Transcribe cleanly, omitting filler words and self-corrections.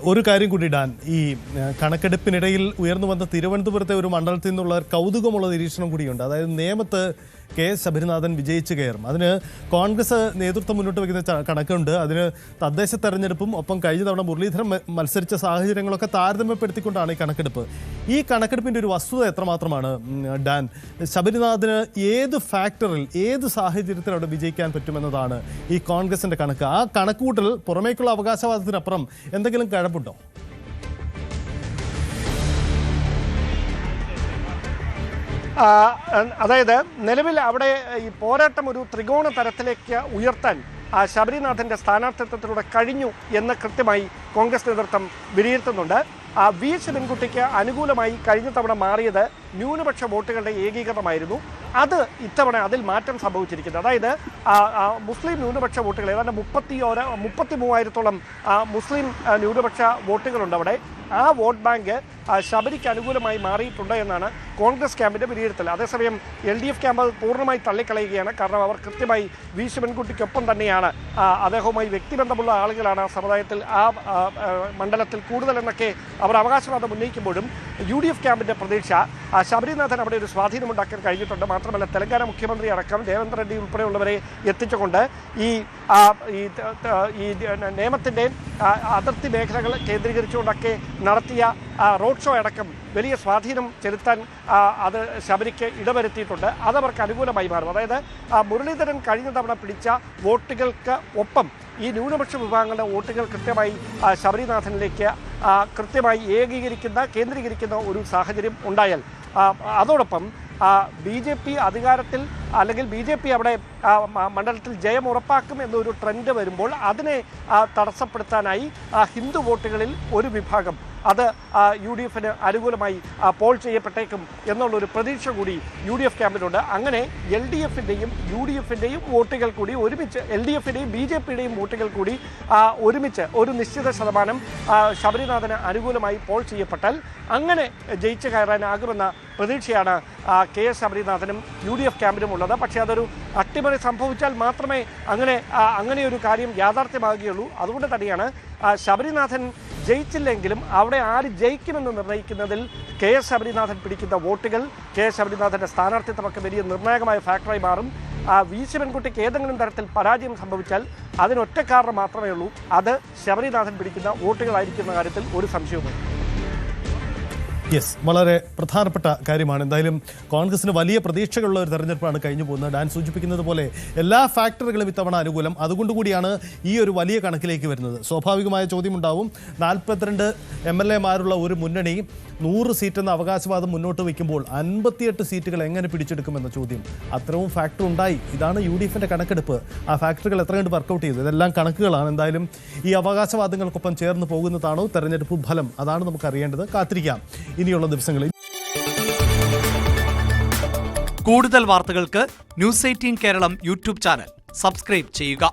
ഒരു കാര്യം കൂടി ഡാൻ, ഈ കണക്കെടുപ്പിനിടയിൽ ഉയർന്നു വന്ന തിരുവനന്തപുരത്തെ ഒരു മണ്ഡലത്തിൽ നിന്നുള്ള കൗതുകമുള്ള നിരീക്ഷണം കൂടിയുണ്ട്. അതായത് നേമത്ത് കെ.എസ്. ശബരിനാഥൻ വിജയിച്ച് കയറും. അതിന് കോൺഗ്രസ് നേതൃത്വം മുന്നോട്ട് വയ്ക്കുന്ന കണക്കുണ്ട്. അതിന് തദ്ദേശ തെരഞ്ഞെടുപ്പും ഒപ്പം കഴിഞ്ഞ തവണ മുരളീധരൻ മത്സരിച്ച സാഹചര്യങ്ങളൊക്കെ താരതമ്യപ്പെടുത്തിക്കൊണ്ടാണ് ഈ കണക്കെടുപ്പ്. ഈ കണക്കെടുപ്പിൻ്റെ ഒരു വസ്തുത എത്രമാത്രമാണ് ഡാൻ? ശബരിനാഥന് ഏത് ഫാക്ടറിൽ ഏത് സാഹചര്യത്തിൽ അവിടെ വിജയിക്കാൻ പറ്റുമെന്നതാണ് ഈ കോൺഗ്രസിൻ്റെ കണക്ക്. ആ കണക്കുകൂട്ടൽ പുറമേക്കുള്ള അവകാശവാദത്തിനപ്പുറം എന്തെങ്കിലും കഴമ്പുണ്ടോ? അതായത് നിലവിൽ അവിടെ ഈ പോരാട്ടം ഒരു ത്രികോണ തരത്തിലേക്ക് ഉയർത്താൻ ശബരിനാഥൻ്റെ സ്ഥാനാർത്ഥിത്വത്തിലൂടെ കഴിഞ്ഞു എന്ന് കൃത്യമായി കോൺഗ്രസ് നേതൃത്വം വിലയിരുത്തുന്നുണ്ട്. വി ശിവൻകുട്ടിക്ക് അനുകൂലമായി കഴിഞ്ഞ തവണ മാറിയത് ന്യൂനപക്ഷ വോട്ടുകളുടെ ഏകീകരണമായിരുന്നു. അത് ഇത്തവണ അതിൽ മാറ്റം സംഭവിച്ചിരിക്കുന്നത്. അതായത് മുസ്ലിം ന്യൂനപക്ഷ വോട്ടുകൾ ഏതാണ്ട് 33,000-ഓളം മുസ്ലിം ന്യൂനപക്ഷ വോട്ടുകളുണ്ട് അവിടെ. ആ വോട്ട് ബാങ്ക് ശബരിക്ക് അനുകൂലമായി മാറിയിട്ടുണ്ട് എന്നാണ് കോൺഗ്രസ് ക്യാമ്പിൻ്റെ വിലയിരുത്തൽ. അതേസമയം LDF ക്യാമ്പ് പൂർണ്ണമായി തള്ളിക്കളയുകയാണ്. കാരണം അവർ കൃത്യമായി വി ശിവൻകുട്ടിക്കൊപ്പം തന്നെയാണ്. അദ്ദേഹവുമായി വ്യക്തിബന്ധമുള്ള ആളുകളാണ് ആ സമുദായത്തിൽ ആ മണ്ഡലത്തിൽ കൂടുതലെന്നൊക്കെ അവർ അവകാശവാദം ഉന്നയിക്കുമ്പോഴും UDF ക്യാമ്പിൻ്റെ പ്രതീക്ഷ ശബരിനാഥൻ അവിടെ ഒരു സ്വാധീനമുണ്ടാക്കാൻ കഴിഞ്ഞിട്ടുണ്ട്. മാത്രമല്ല തെലങ്കാന മുഖ്യമന്ത്രി അടക്കം ദേവേന്ദ്ര റെഡ്ഡി ഉൾപ്പെടെയുള്ളവരെ എത്തിച്ചുകൊണ്ട് ഈ നിയമത്തിൻ്റെ അതിർത്തി മേഖലകൾ കേന്ദ്രീകരിച്ചുകൊണ്ടൊക്കെ നടത്തിയ റോഡ് ഷോ അടക്കം വലിയ സ്വാധീനം ചെലുത്താൻ അത് ശബരിക്ക് ഇടവരുത്തിയിട്ടുണ്ട്. അതവർക്ക് അനുകൂലമായി മാറും. അതായത് മുരളീധരൻ കഴിഞ്ഞ തവണ പിടിച്ച വോട്ടുകൾക്ക് ഒപ്പം ഈ ന്യൂനപക്ഷ വിഭാഗങ്ങളുടെ വോട്ടുകൾ കൃത്യമായി ശബരിനാഥനിലേക്ക് കൃത്യമായി കേന്ദ്രീകരിക്കുന്ന ഒരു സാഹചര്യം ഉണ്ടായാൽ അതോടൊപ്പം BJP അധികാരത്തിൽ അല്ലെങ്കിൽ BJP അവിടെ മണ്ഡലത്തിൽ ജയം ഉറപ്പാക്കും എന്നൊരു ട്രെൻഡ് വരുമ്പോൾ അതിനെ തടസ്സപ്പെടുത്താനായി ഹിന്ദു വോട്ടുകളിൽ ഒരു വിഭാഗം അത് UDFന് അനുകൂലമായി പോൾ ചെയ്യപ്പെട്ടേക്കും എന്നുള്ളൊരു പ്രതീക്ഷ കൂടി UDF ക്യാമ്പിലുണ്ട്. അങ്ങനെ LDFൻ്റെയും UDFൻ്റെയും വോട്ടുകൾ കൂടി ഒരുമിച്ച് LDFൻ്റെയും BJPയുടെയും വോട്ടുകൾ കൂടി ഒരുമിച്ച് ഒരു നിശ്ചിത ശതമാനം ശബരിനാഥന് അനുകൂലമായി പോൾ ചെയ്യപ്പെട്ടാൽ അങ്ങനെ ജയിച്ചു കയറാനാകുമെന്ന പ്രതീക്ഷയാണ് K.S. ശബരിനാഥനും UDF ക്യാമ്പിനും ഉള്ളത്. പക്ഷേ അതൊരു അട്ടിമറി സംഭവിച്ചാൽ മാത്രമേ അങ്ങനെയൊരു കാര്യം യാഥാർത്ഥ്യമാകുകയുള്ളൂ. അതുകൊണ്ട് തന്നെയാണ് ശബരിനാഥൻ ജയിച്ചില്ലെങ്കിലും അവിടെ ആര് ജയിക്കുമെന്ന് നിർണ്ണയിക്കുന്നതിൽ K.S. ശബരിനാഥൻ പിടിക്കുന്ന വോട്ടുകൾ K.S. ശബരിനാഥൻ്റെ സ്ഥാനാർത്ഥിത്വമൊക്കെ വലിയ നിർണായകമായ ഫാക്ടറായി മാറും. വി ശിവൻകുട്ടിക്ക് ഏതെങ്കിലും തരത്തിൽ പരാജയം സംഭവിച്ചാൽ അതിനൊറ്റ കാരണം മാത്രമേ ഉള്ളൂ, അത് ശബരിനാഥൻ പിടിക്കുന്ന വോട്ടുകളായിരിക്കുന്ന കാര്യത്തിൽ ഒരു സംശയവുമില്ല. യെസ്, വളരെ പ്രധാനപ്പെട്ട കാര്യമാണ്. എന്തായാലും കോൺഗ്രസിന് വലിയ പ്രതീക്ഷകളുള്ള ഒരു തെരഞ്ഞെടുപ്പാണ് കഴിഞ്ഞു പോകുന്നത്. ഡാൻ സൂചിപ്പിക്കുന്നത് പോലെ എല്ലാ ഫാക്ടറുകളും ഇത്തവണ അനുകൂലം. അതുകൊണ്ടുകൂടിയാണ് ഈ ഒരു വലിയ കണക്കിലേക്ക് വരുന്നത്. സ്വാഭാവികമായ ചോദ്യമുണ്ടാവും, 42 MLA-മാരുള്ള ഒരു മുന്നണി 100 സീറ്റെന്ന അവകാശവാദം മുന്നോട്ട് വയ്ക്കുമ്പോൾ 58 സീറ്റുകൾ എങ്ങനെ പിടിച്ചെടുക്കുമെന്ന ചോദ്യം. അത്രയും ഫാക്ടർ ഉണ്ടായി. ഇതാണ് UDFൻ്റെ കണക്കെടുപ്പ്. ആ ഫാക്ടറുകൾ എത്ര കണ്ട് വർക്കൗട്ട് ചെയ്തു? ഇതെല്ലാം കണക്കുകളാണ്. എന്തായാലും ഈ അവകാശവാദങ്ങൾക്കൊപ്പം ചേർന്ന് പോകുന്നതാണോ തെരഞ്ഞെടുപ്പ് ഫലം? അതാണ് നമുക്ക് അറിയേണ്ടത്. കാത്തിരിക്കാം ഇനിയുള്ള ദിവസങ്ങളിൽ. കൂടുതൽ വാർത്തകൾക്ക് News 18 Keralam YouTube channel subscribe ചെയ്യുക.